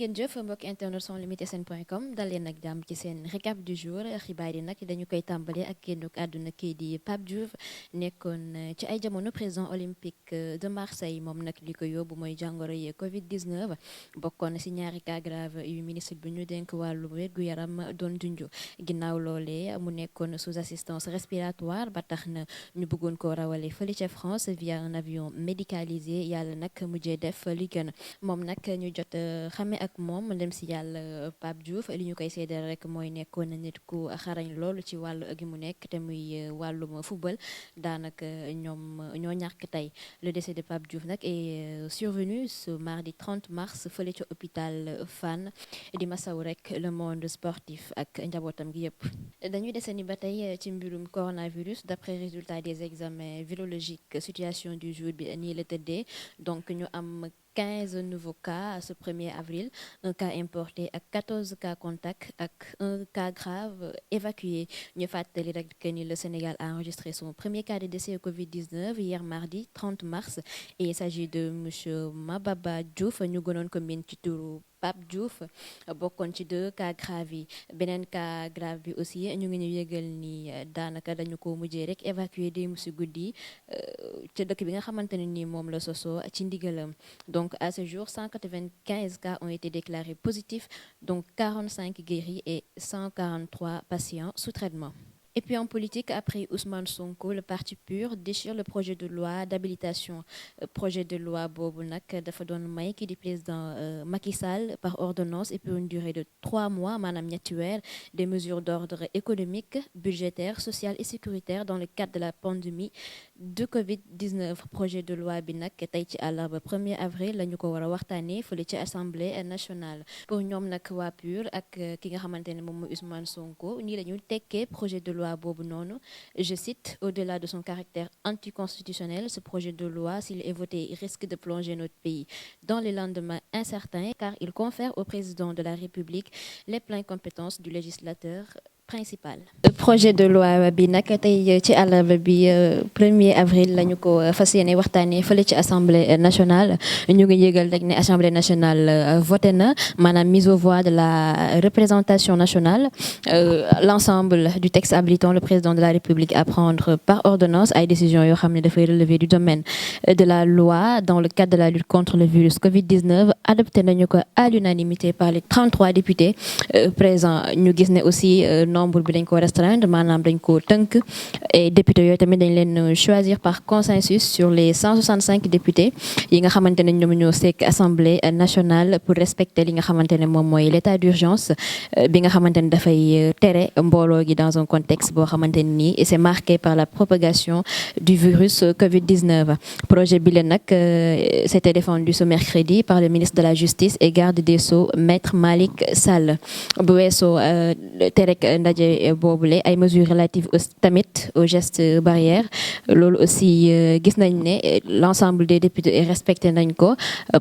ngeen jëf mbokk internet sans limite sn.com dal leen nag jàmm ci seen récap du jour xibaar yi nag dañu koy tàmbale ak génnuk àdduna kii di Pape Diouf nekkoon ci ay jamono président olympique de Marseille moom nag li ko yóbbu mooy jàngoro yi Covid 19 bokkoon si ñaari cas grave yu ministre bi ñu dénk wàllu wér-gu-yaram doon junju ginnaaw loolee mu nekkoon sous assistance respiratoire ba tax na ñu bëggoon koo rawale fële ca France via un avion médicalisé yàlla nag mujjee def li gën moom nag ñu jot xame ak moom dem si yàlla Pape Diouf li ñu koy seedeel rek mooy nekkoon na nit ku xarañ loolu ci wàllu gi mu nekk te muy wàllum football daanaka ñoom ñoo ñàkk tey le décès de Pape Diouf nag est survenu ce mardi 30 mars fële ca hôpital Fann di masaw rek le monde sportif ak njabootam gi yëpp. dañuy desandi ba tey ci mbirum coronavirus d'après résultat des examens virologiques situation du jour bi nii la tëddee donc ñu am 15 nouveaux cas ce 1er avril, un cas importé ak 14 cas contacts ak un cas grave évacué. Ñu fàttali rek que ni le Sénégal a enregistré son premier cas de décès au Covid-19 hier mardi 30 mars et il s'agit de monsieur Mababa Diouf ñu gënoon ko miin ci turu Pape Diouf bokkoon ci 2 cas graves yi beneen cas grave bi aussi ñu ngi ñu yëgal ni daanaka dañu ko mujjee rek évacuer démb si guddi ca dëkk bi nga xamante ne ni moom la sosoo ci ndigalam. Donc à ce jour 195 cas ont été déclarés positifs donc 45 guéris et 143 patients sous traitement. Et puis en politique, après Ousmane Sonko, le parti PUR déchire le projet de loi d'habilitation. Projet de loi boobu nag dafa doon may kii di président Macky Sall par ordonnance et pour une durée de 3 mois maanaam ñetti weer des mesures d'ordre économique, budgétaire, social et sécuritaire dans le cadre de la pandémie de Covid-19. Projet de loi bi nag tey ci àllarba 1er avril la ñu ko war a waxtaanee fële ci assemblée nationale. Pour ñoom nag waa PUR ak ki nga xamante ne moom mooy Ousmane Sonko nii la ñu tekkee projet de loi boobu noonu, je cite, au-delà de son caractère anticonstitutionnel, ce projet de loi, s'il est voté, il risque de plonger notre pays dans les lendemains incertains car il confère au président de la République les pleines compétences du législateur principal. Projet de loi bi nag tey ci àllarba bi 1er avril la ñu ko fas yéene waxtaanee fële ci assemblée nationale ñu ngi yëgal rek ne assemblée nationale voté na maanaam mise aux voix de la représentation nationale l'ensemble du texte habilitant le président de la République à prendre par ordonnance ay décisions yoo xam ne dafay relever du domaine de la loi dans le cadre de la lutte contre le virus Covid-19 adopté nañu ko à l'unanimité par les 33 députés présents. Ñu gis ne aussi nombre bi dañ ko restreindre maanaam dañ ko tënk et députés yooyu tamit dañ leen choisir par consensus sur les 165 députés yi nga xamante ne ñoom ñoo sekk assemblée nationale pour respecter li nga xamante ne moom mooy l'état d'urgence bi nga xamante ne dafay tere mbooloo gi dans un contexte boo xamante ne nii et c'est marqué par la propagation du virus Covid-19. Projet bi leen nag c'était défendu ce mercredi par le ministre de la Justice et garde des Sceaux maître Malick Sall. Bu weesoo tere ndaje boobule ay mesures relatives tamit aux gestes barrières loolu aussi gis nañ ne l'ensemble des députés respecté nañ ko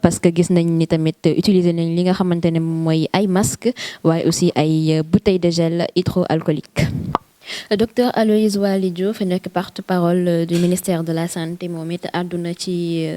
parce que gis nañ ni tamit utiliser nañ li nga xamante ne mooy ay masques waaye aussi ay bouteilles de gel hydroalcoolique. Docteur Aloyse Waly Diouf nekk porte-parole du ministère de la santé moom it àdduna ci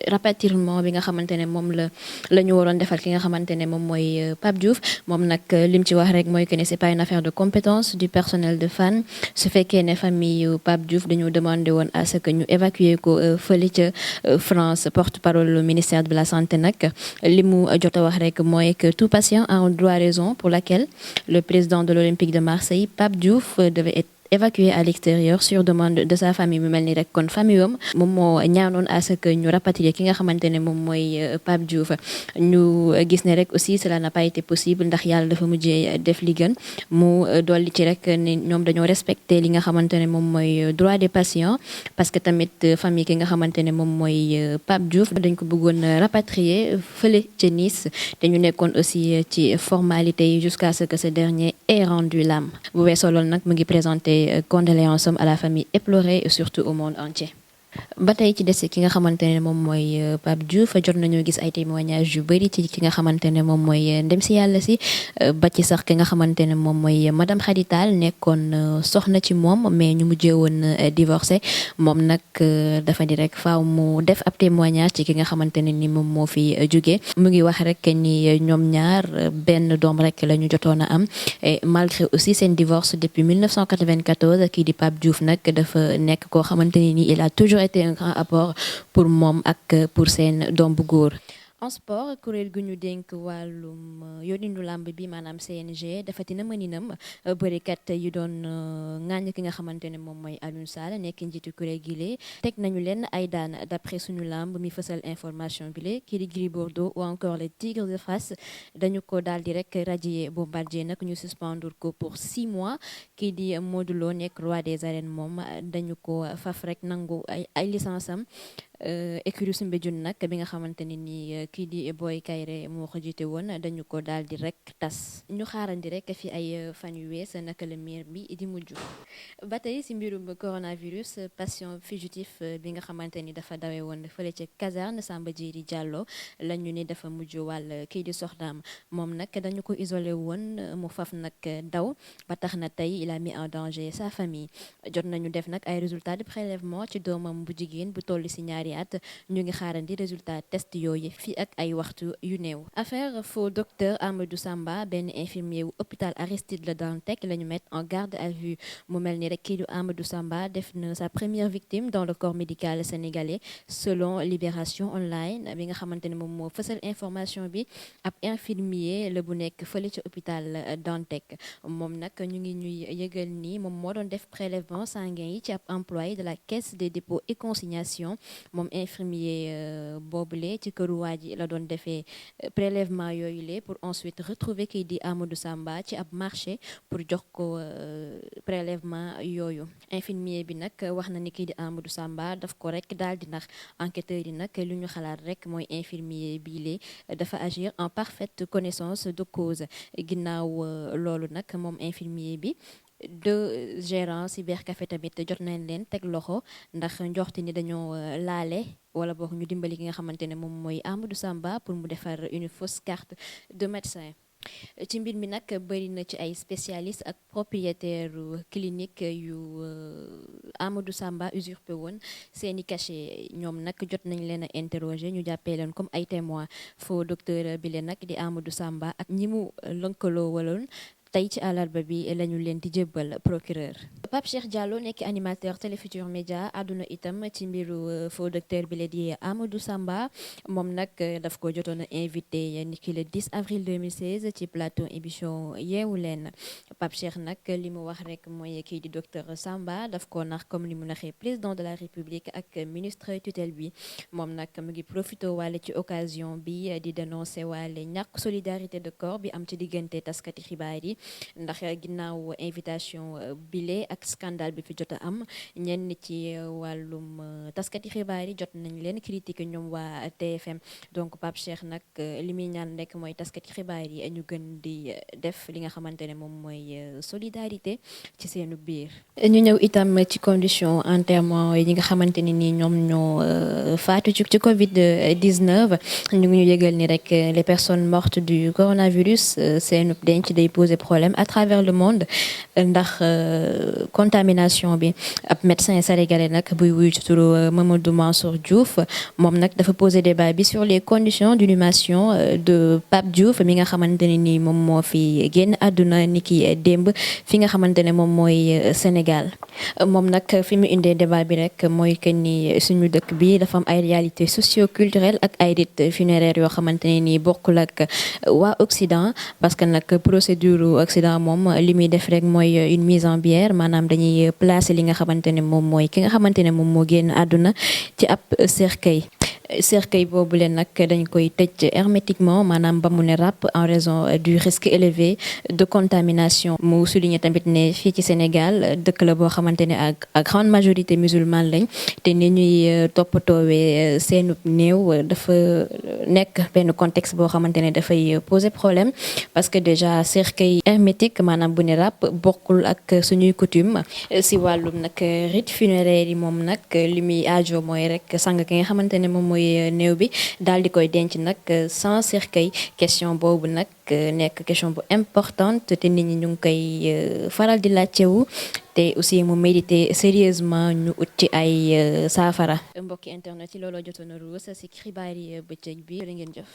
rapatriement bi nga xamante ne moom la ñu waroon defal ki nga xamante ne moom mooy Pape Diouf moom nag lim ci wax rek mooy que ne c'est pas une affaire de compétence du personnel de Fann su fekkee ne famille Pape Diouf dañoo demandé woon à ce que ñu évacuer ko fële ca France. Porte-parole du ministère de la santé nag li mu jot a wax rek mooy que tout patient a un droit raison pour laquelle le président de l'Olympique de Marseille Pape Diouf devait être évacué à l'extérieur sur demande de sa famille mu mel ni rek kon famille am moom moo ñaanoon à ce que ñu rapatrier ki nga xamante ne moom mooy Pape Diouf. ñu gis ne rek aussi cela n'a pas été possible ndax yàlla dafa mujjee def li gën mu dolli ci rek ne ñoom dañoo respecter li nga xamante ne moom mooy droit des patients parce que tamit famille ki nga xamante ne moom mooy Pape Diouf dañ ko bëggoon rapatrier fële ca Nice te ñu nekkoon aussi ci formalité yi jusqu'à ce que ce dernier ait rendu l'âme. Bu weesoo loolu nag mu ngi présenté condoléances à la famille éplorée et surtout au monde entier. ba tey ci des ki nga xamante ne moom mooy Pape Diouf jot nañoo gis ay témoignages yu bëri ci ki nga xamante ne moom mooy ndem si yàlla si ba ci sax ki nga xamante ne moom mooy madame Khady Tall nekkoon soxna ci moom mais ñu mujjee woon divorcé moom nag dafa di rek faaw mu def ab témoignage ci ki nga xamante ne ni moom moo fi jóge mu ngi wax rek ni ñoom ñaar benn doom rek la ñu jotoon a am et malgré aussi seen divorce depuis 1994 kii di Pape Diouf nag dafa nekk koo xamante ne ni il a toujours été un grand apport pour moom ak pour seen doom bu góor. En sport kuréel gu ñu dénk wàllum yónninu làmb bi maanaam CNG dafatina mëninam bërikat yu doon ŋàññ ki nga xamante ne moom mooy Alioune Sall nekk njiitu kuréel gile teg nañu leen ay daan d'après suñu làmb mi fësal information bile kii di Gris Bordeaux ou encore les Tigres de Fass dañu ko daal di rek radier Bombardier nag ñu suspendre ko pour 6 mois kii di Modou Lo nekk roi des arènes moom dañu ko faf rek nangu ay licence am écurie Soumbédioune nag bi nga xamante ne ni kii di Boy Kayre moo ko jiite woon dañu ko daal di rek tas ñu xaarandi rek fi ay fan yu wees naka la miir bi di mujj. ba tey si mbirum coronavirus patient fugitif bi nga xamante ni dafa dawe woon fële ca caserne Samba Diéry Diallo la ñu ni dafa mujj wàll kii di soxnaam moom nag dañu ko isolé woon mu faf nag daw ba tax na tey il a mis en danger sa famille jot nañu def nag ay résultats de prélèvement ci doomam bu jigéen bu toll si ñaari at ñu ngi xaarandi résultat test yooyu fii ak ay waxtu yu néew. affaire faux docteur Amadou Samba benn infirmier wu hôpital Aristide Le Dantec la ñu mettre en garde à vue mu mel ni rek kii du Amadou Samba def na sa première victime dans le corps médical sénégalais selon Libération Online bi nga xamante ne moom moo fësal information bi ab infirmier la bu nekk fële ci hôpital Dantec moom nag ñu ngi ñuy yëgal ni moom moo doon def prélèvement sanguin yi ci ab employé de la caisse des dépôts et consignations moom infirmier boobule ci këru waa ji la doon defee prélèvement yooyu le pour ensuite retrouver kii di Amadou Samba ci ab marché pour jox ko prélèvement yooyu infirmier bi nag wax na ni kii di Amadou Samba daf ko rek daal di nax enquêteurs yi nag lu ñu xalaat rek mooy infirmier bii le dafa agir en parfaite connaissance de cause ginnaaw loolu nag moom infirmier bi deux gérants cybercafé tamit jot nañ leen teg loxo ndax njoxti ni dañoo laale wala boog ñu dimbali ki nga xamante ne moom mooy Amadou Samba pour mu defar une fausse carte de médecin. ci mbir mi nag bëri na ci ay spécialistes ak propriétaire clinique yu Amadou Samba usurpé woon seeni cachet ñoom nag jot nañ leen a interroger ñu jàppee leen comme ay témoins faux docteur bi leen nag di Amadou Samba ak ñi mu lënkaloo waloon tey ci àllarba bi lañu leen di jébbal procureur. Pape Cheikh Diallo nekk animateur Télé Futurs Médias àdduna itam ci mbiru faux docteur bi la di Amadou Samba moom nag daf ko jotoon a invité ni ki le 10 avril 2016 ci plateau émission yeewu leen Pape Cheikh nag li mu wax rek mooy kii di docteur Samba daf ko nax comme li mu naxee président de la République ak ministre tutelle bi moom nag mu ngi profité waale ci occasion bi di dénoncer waale ñàkk solidarité de corps bi am ci diggante taskati xibaar yi ndax ginnaaw invitation bile ak scandale bi fi jot a am ñenn ci wàllum taskati xibaar yi jot nañ leen critiquer ñoom waa TFM donc Pape Cheikh nag li muy ñaan rek mooy taskati xibaar yi ñu gën di def li nga xamante ne moom mooy solidarité ci seenu biir. ñu ñëw itam ci condition enterrement yi nga xamante ne ni ñoom ñoo faatu ci Covid 19 ñu ngi ñu yëgal ni rek les personnes mortes du coronavirus seenu denc day poser problème à travers le monde ndax contamination bi ab médecin sénégalais nag buy wuyu ci turu Mamadou Mansour Diouf moom nag dafa poser débat bi sur les conditions d'inhumation de Pape Diouf mi nga xamante ne ni moom moo fi génn àdduna ni ki démb fi nga xamante ne moom mooy Sénégal moom nag fi mu indee débat bi rek mooy que ni suñu dëkk bi dafa am ay réalités socio-culturelles ak ay rites funéraires yoo xamante ne ni bokkul ak waa Occident parce que nag procédure Occident moom li muy def rek mooy une mise en bière maanaam dañuy placer li nga xamante ne moom mooy ki nga xamante ne moom moo génn àdduna ci ab cercueil boobu leen nag dañ koy tëj hermétiquement maanaam ba mu ne ràpp en raison du risque élevé de contamination mu souligné tamit ne fii ci Sénégal dëkk la boo xamante ne ak grande majorité musulmane lañ te ni ñuy toppatoowee seenu néew dafa nekk benn contexte boo xamante ne dafay poser problème parce que déjà cercueil hermétique maanaam bu ne ràpp bokkul ak suñuy coutume si wàllum nag rite funéraire yi moom nag li muy aajo mooy rek sang ki nga xamante ne moom mooy néew bi daal di koy denc nag sans cercueil question boobu nag nekk question bu importante te nit ñi ñu ngi koy faral di laajtewu te aussi mu méditer sérieusement ñu ut ci ay saafara mbokki internet yi looloo jotoon a ruus si xibaar yi bëccëg bi jërë ngeen jëf